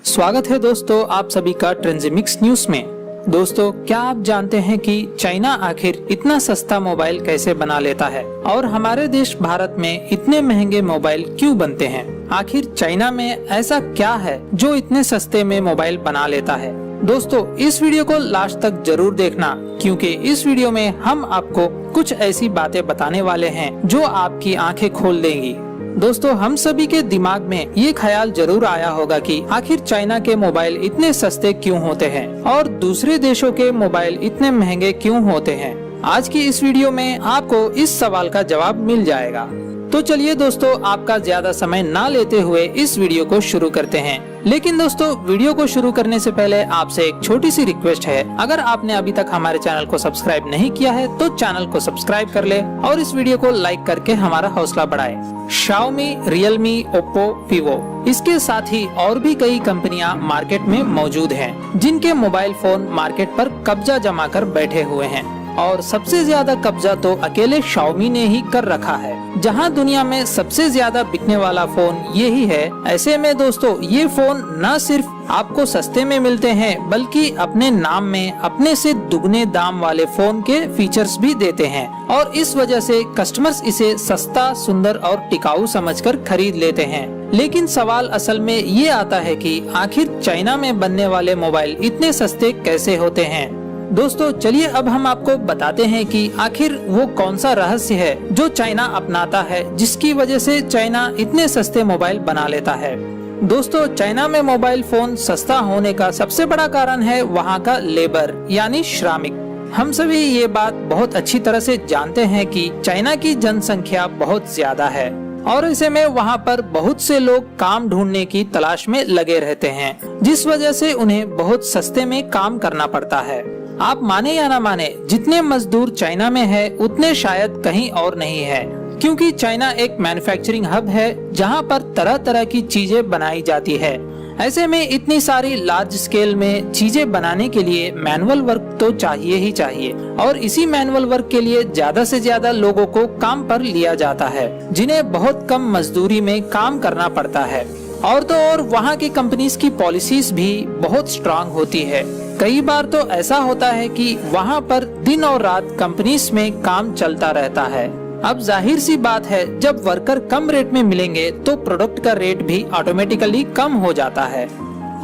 स्वागत है दोस्तों आप सभी का ट्रेंजिमिक्स न्यूज में। दोस्तों, क्या आप जानते हैं कि चाइना आखिर इतना सस्ता मोबाइल कैसे बना लेता है और हमारे देश भारत में इतने महंगे मोबाइल क्यों बनते हैं? आखिर चाइना में ऐसा क्या है जो इतने सस्ते में मोबाइल बना लेता है? दोस्तों, इस वीडियो को लास्ट तक जरूर देखना, क्योंकि इस वीडियो में हम आपको कुछ ऐसी बातें बताने वाले हैं जो आपकी आंखें खोल देंगी। दोस्तों, हम सभी के दिमाग में ये ख्याल जरूर आया होगा कि आखिर चाइना के मोबाइल इतने सस्ते क्यों होते हैं और दूसरे देशों के मोबाइल इतने महंगे क्यों होते हैं। आज की इस वीडियो में आपको इस सवाल का जवाब मिल जाएगा। तो चलिए दोस्तों, आपका ज्यादा समय ना लेते हुए इस वीडियो को शुरू करते हैं। लेकिन दोस्तों, वीडियो को शुरू करने से पहले आपसे एक छोटी सी रिक्वेस्ट है। अगर आपने अभी तक हमारे चैनल को सब्सक्राइब नहीं किया है तो चैनल को सब्सक्राइब कर ले और इस वीडियो को लाइक करके हमारा हौसला बढ़ाए। Xiaomi, Realme, Oppo, Vivo, इसके साथ ही और भी कई कंपनियां मार्केट में मौजूद हैं, जिनके मोबाइल फोन मार्केट पर कब्जा जमा कर बैठे हुए हैं। और सबसे ज्यादा कब्जा तो अकेले Xiaomi ने ही कर रखा है, जहां दुनिया में सबसे ज्यादा बिकने वाला फोन यही है। ऐसे में दोस्तों, ये फोन न सिर्फ आपको सस्ते में मिलते हैं, बल्कि अपने नाम में अपने से दुगने दाम वाले फोन के फीचर्स भी देते हैं और इस वजह से कस्टमर्स इसे सस्ता, सुंदर और टिकाऊ समझकर खरीद लेते हैं। लेकिन सवाल असल में ये आता है कि आखिर चाइना में बनने वाले मोबाइल इतने सस्ते कैसे होते हैं। दोस्तों, चलिए अब हम आपको बताते हैं कि आखिर वो कौन सा रहस्य है जो चाइना अपनाता है, जिसकी वजह से चाइना इतने सस्ते मोबाइल बना लेता है। दोस्तों, चाइना में मोबाइल फोन सस्ता होने का सबसे बड़ा कारण है वहाँ का लेबर यानी श्रमिक। हम सभी ये बात बहुत अच्छी तरह से जानते हैं कि चाइना की जनसंख्या बहुत ज्यादा है और ऐसे में वहाँ पर बहुत से लोग काम ढूंढने की तलाश में लगे रहते हैं, जिस वजह से उन्हें बहुत सस्ते में काम करना पड़ता है। आप माने या ना माने, जितने मजदूर चाइना में है उतने शायद कहीं और नहीं है, क्योंकि चाइना एक मैन्युफैक्चरिंग हब है जहां पर तरह तरह की चीजें बनाई जाती है। ऐसे में इतनी सारी लार्ज स्केल में चीजें बनाने के लिए मैनुअल वर्क तो चाहिए ही चाहिए और इसी मैनुअल वर्क के लिए ज्यादा से ज्यादा लोगों को काम पर लिया जाता है, जिन्हें बहुत कम मजदूरी में काम करना पड़ता है। और तो और वहाँ की कंपनीज की पॉलिसीज भी बहुत स्ट्रांग होती है। कई बार तो ऐसा होता है कि वहाँ पर दिन और रात कंपनीज में काम चलता रहता है। अब जाहिर सी बात है, जब वर्कर कम रेट में मिलेंगे तो प्रोडक्ट का रेट भी ऑटोमेटिकली कम हो जाता है।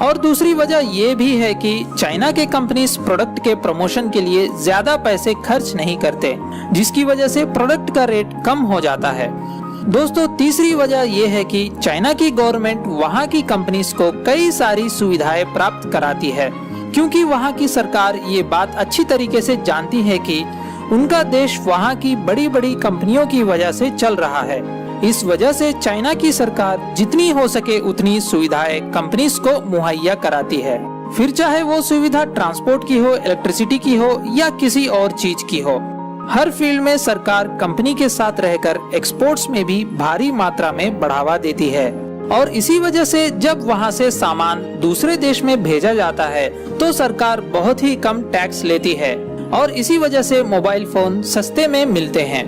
और दूसरी वजह ये भी है कि चाइना के कंपनीज प्रोडक्ट के प्रमोशन के लिए ज्यादा पैसे खर्च नहीं करते, जिसकी वजह से प्रोडक्ट का रेट कम हो जाता है। दोस्तों, तीसरी वजह ये है कि चाइना की गवर्नमेंट वहाँ की कंपनीज को कई सारी सुविधाएं प्राप्त कराती है, क्योंकि वहाँ की सरकार ये बात अच्छी तरीके से जानती है कि उनका देश वहाँ की बड़ी बड़ी कंपनियों की वजह से चल रहा है। इस वजह से चाइना की सरकार जितनी हो सके उतनी सुविधाएं कंपनीज को मुहैया कराती है, फिर चाहे वो सुविधा ट्रांसपोर्ट की हो, इलेक्ट्रिसिटी की हो या किसी और चीज की हो। हर फील्ड में सरकार कंपनी के साथ रहकर एक्सपोर्ट्स में भी भारी मात्रा में बढ़ावा देती है और इसी वजह से जब वहाँ से सामान दूसरे देश में भेजा जाता है तो सरकार बहुत ही कम टैक्स लेती है और इसी वजह से मोबाइल फोन सस्ते में मिलते हैं।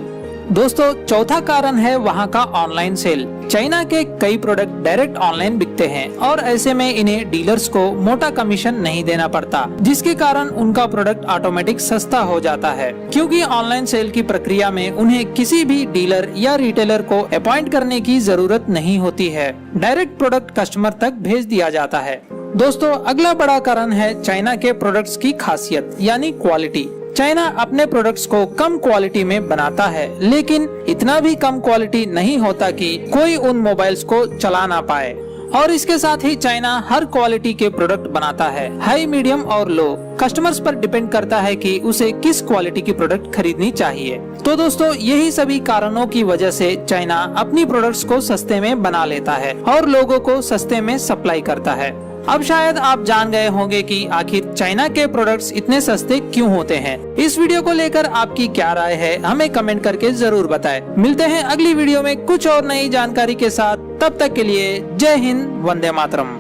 दोस्तों, चौथा कारण है वहाँ का ऑनलाइन सेल। चाइना के कई प्रोडक्ट डायरेक्ट ऑनलाइन बिकते हैं और ऐसे में इन्हें डीलर्स को मोटा कमीशन नहीं देना पड़ता, जिसके कारण उनका प्रोडक्ट ऑटोमेटिक सस्ता हो जाता है, क्योंकि ऑनलाइन सेल की प्रक्रिया में उन्हें किसी भी डीलर या रिटेलर को अपॉइंट करने की जरूरत नहीं होती है। डायरेक्ट प्रोडक्ट कस्टमर तक भेज दिया जाता है। दोस्तों, अगला बड़ा कारण है चाइना के प्रोडक्ट्स की खासियत यानी क्वालिटी। चाइना अपने प्रोडक्ट्स को कम क्वालिटी में बनाता है, लेकिन इतना भी कम क्वालिटी नहीं होता कि कोई उन मोबाइल्स को चला ना पाए। और इसके साथ ही चाइना हर क्वालिटी के प्रोडक्ट बनाता है, हाई, मीडियम और लो। कस्टमर्स पर डिपेंड करता है कि उसे किस क्वालिटी की प्रोडक्ट खरीदनी चाहिए। तो दोस्तों, यही सभी कारणों की वजह से चाइना अपनी प्रोडक्ट्स को सस्ते में बना लेता है और लोगों को सस्ते में सप्लाई करता है। अब शायद आप जान गए होंगे कि आखिर चाइना के प्रोडक्ट्स इतने सस्ते क्यों होते हैं। इस वीडियो को लेकर आपकी क्या राय है, हमें कमेंट करके जरूर बताएं। मिलते हैं अगली वीडियो में कुछ और नई जानकारी के साथ। तब तक के लिए जय हिंद, वंदे मातरम।